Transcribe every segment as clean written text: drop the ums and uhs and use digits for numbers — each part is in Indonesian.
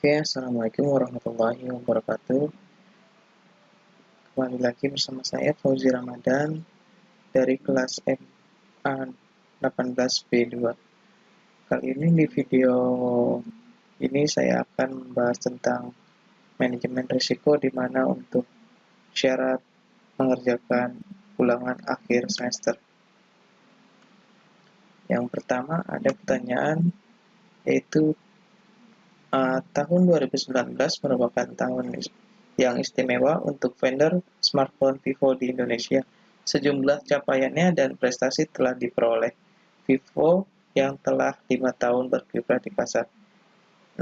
Oke, Assalamualaikum warahmatullahi wabarakatuh. Kembali lagi bersama saya Fauzi Ramadan dari kelas MA 18B2. Kali ini di video ini saya akan membahas tentang manajemen risiko di mana untuk syarat mengerjakan ulangan akhir semester. Yang pertama ada pertanyaan yaitu tahun 2019 merupakan tahun yang istimewa untuk vendor smartphone Vivo di Indonesia. Sejumlah capaiannya dan prestasi telah diperoleh Vivo yang telah 5 tahun berkiprah di pasar.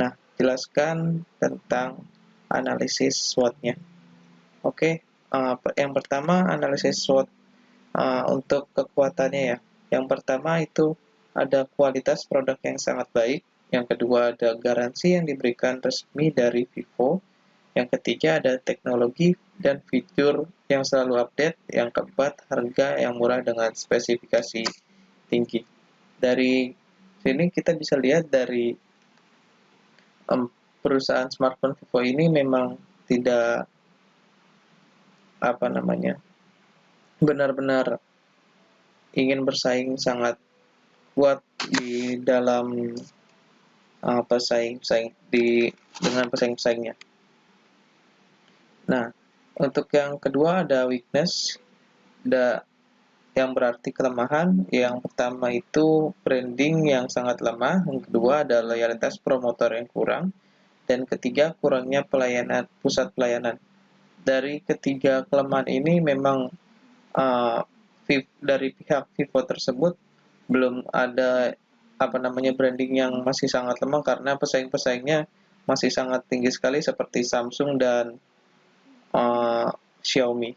Nah, jelaskan tentang analisis SWOT-nya. Oke, yang pertama analisis SWOT untuk kekuatannya ya. Yang pertama itu ada kualitas produk yang sangat baik. Yang kedua ada garansi yang diberikan resmi dari Vivo. Yang ketiga ada teknologi dan fitur yang selalu update. Yang keempat harga yang murah dengan spesifikasi tinggi. Dari sini kita bisa lihat dari perusahaan smartphone Vivo ini memang tidak benar-benar ingin bersaing sangat kuat di dalam dengan pesaing-pesaingnya. Nah, untuk yang kedua ada weakness, yang berarti kelemahan. Yang pertama itu branding yang sangat lemah, yang kedua ada loyalitas promotor yang kurang, dan ketiga kurangnya pusat pelayanan. Dari ketiga kelemahan ini memang dari pihak Vivo tersebut belum ada branding yang masih sangat lemah karena pesaing-pesaingnya masih sangat tinggi sekali seperti Samsung dan Xiaomi.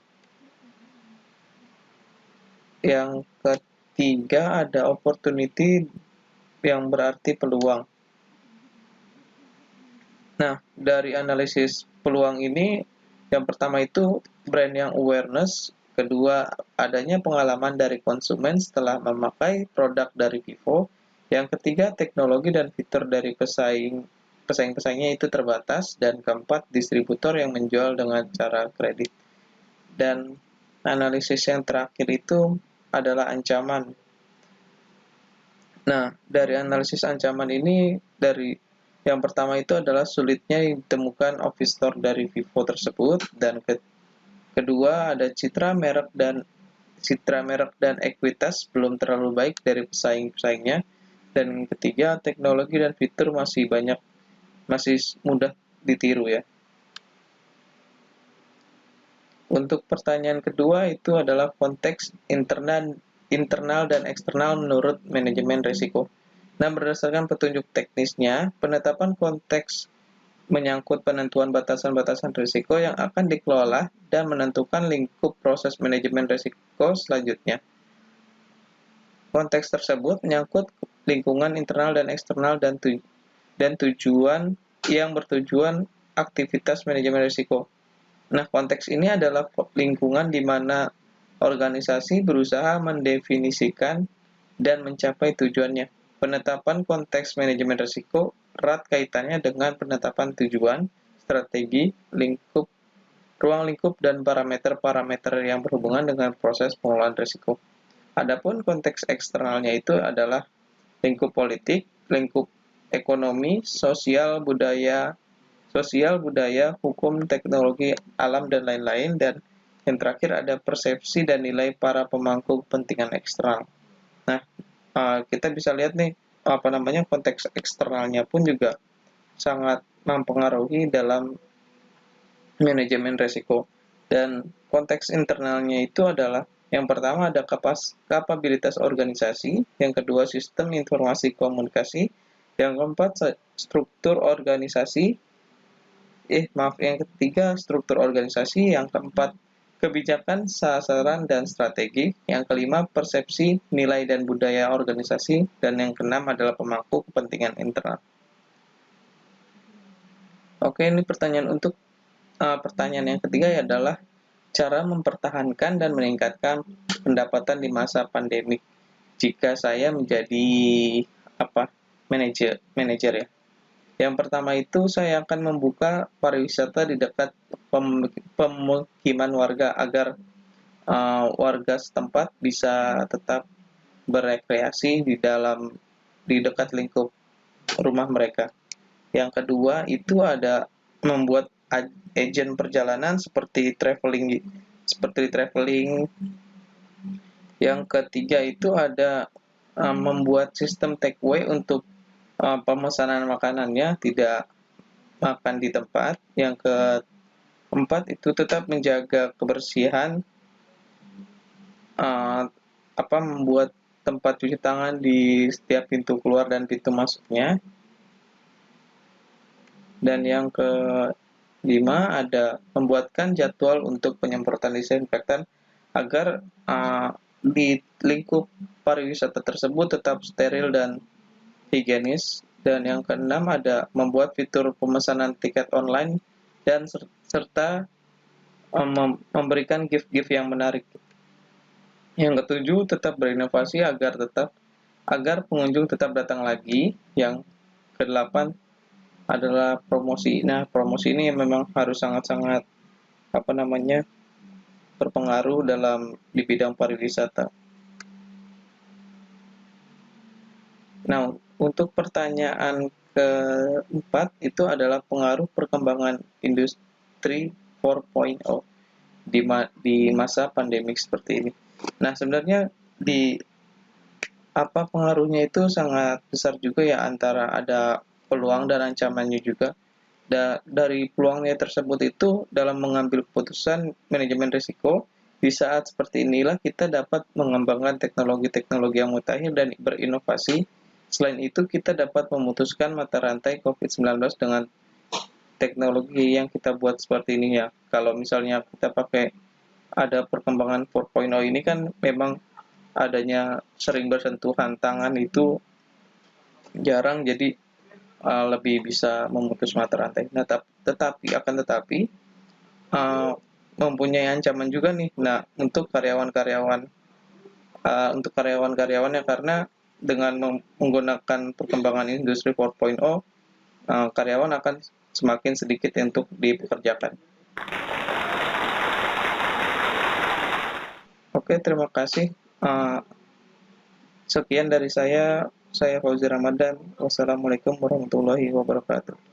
Yang ketiga ada opportunity yang berarti peluang. Nah, dari analisis peluang ini yang pertama itu brand yang awareness, kedua adanya pengalaman dari konsumen setelah memakai produk dari Vivo, yang ketiga teknologi dan fitur dari pesaing-pesaingnya itu terbatas, dan keempat distributor yang menjual dengan cara kredit. Dan analisis yang terakhir itu adalah ancaman. Nah, dari analisis ancaman ini yang pertama itu adalah sulitnya ditemukan office store dari Vivo tersebut, dan kedua ada citra merek dan ekuitas belum terlalu baik dari pesaing-pesaingnya, dan ketiga teknologi dan fitur masih mudah ditiru ya. Untuk pertanyaan kedua itu adalah konteks internal dan eksternal menurut manajemen risiko. Nah, berdasarkan petunjuk teknisnya, penetapan konteks menyangkut penentuan batasan-batasan risiko yang akan dikelola dan menentukan lingkup proses manajemen risiko selanjutnya. Konteks tersebut menyangkut lingkungan internal dan eksternal dan tujuan yang bertujuan aktivitas manajemen risiko. Nah, konteks ini adalah lingkungan di mana organisasi berusaha mendefinisikan dan mencapai tujuannya. Penetapan konteks manajemen risiko erat kaitannya dengan penetapan tujuan, strategi, ruang lingkup, dan parameter-parameter yang berhubungan dengan proses pengelolaan risiko. Adapun konteks eksternalnya itu adalah lingkup politik, lingkup ekonomi, sosial, budaya, hukum, teknologi, alam, dan lain-lain. Dan yang terakhir ada persepsi dan nilai para pemangku kepentingan eksternal. Nah, kita bisa lihat nih, konteks eksternalnya pun juga sangat mempengaruhi dalam manajemen risiko. Dan konteks internalnya itu adalah yang pertama ada kapabilitas organisasi, yang kedua sistem informasi komunikasi, yang keempat struktur organisasi, yang ketiga struktur organisasi, yang keempat kebijakan, sasaran, dan strategi, yang kelima persepsi, nilai, dan budaya organisasi, dan yang keenam adalah pemangku kepentingan internal. Oke, ini pertanyaan yang ketiga adalah cara mempertahankan dan meningkatkan pendapatan di masa pandemik jika saya menjadi manajer ya. Yang pertama itu saya akan membuka pariwisata di dekat pemukiman warga agar warga setempat bisa tetap berekreasi di dekat lingkup rumah mereka. Yang kedua itu ada membuat agen perjalanan seperti traveling. Yang ketiga itu ada membuat sistem takeaway untuk pemesanan makanannya, tidak makan di tempat. Yang keempat itu tetap menjaga kebersihan, membuat tempat cuci tangan di setiap pintu keluar dan pintu masuknya. Dan yang kelima ada membuatkan jadwal untuk penyemprotan disinfektan agar di lingkup pariwisata tersebut tetap steril dan higienis. Dan yang keenam ada membuat fitur pemesanan tiket online dan serta memberikan gift-gift yang menarik. Yang ketujuh tetap berinovasi agar pengunjung tetap datang lagi. Yang kedelapan adalah promosi. Nah, promosi ini memang harus sangat-sangat berpengaruh di bidang pariwisata. Nah, untuk pertanyaan keempat itu adalah pengaruh perkembangan industri 4.0 di masa pandemik seperti ini. Nah, sebenarnya pengaruhnya itu sangat besar juga ya, antara ada peluang dan ancamannya juga. Dari peluangnya tersebut itu dalam mengambil keputusan manajemen risiko, di saat seperti inilah kita dapat mengembangkan teknologi-teknologi yang mutakhir dan berinovasi. Selain itu, kita dapat memutuskan mata rantai COVID-19 dengan teknologi yang kita buat seperti ini ya. Kalau misalnya kita pakai ada perkembangan 4.0 ini kan memang adanya sering bersentuhan tangan itu jarang, jadi lebih bisa memutus mata rantai. Nah, tetapi mempunyai ancaman juga nih. Nah, untuk karyawan-karyawannya, karena dengan menggunakan perkembangan industri 4.0, karyawan akan semakin sedikit untuk dipekerjakan. Oke, terima kasih. Sekian dari saya Fauzi Ramadan. Wassalamualaikum warahmatullahi wabarakatuh.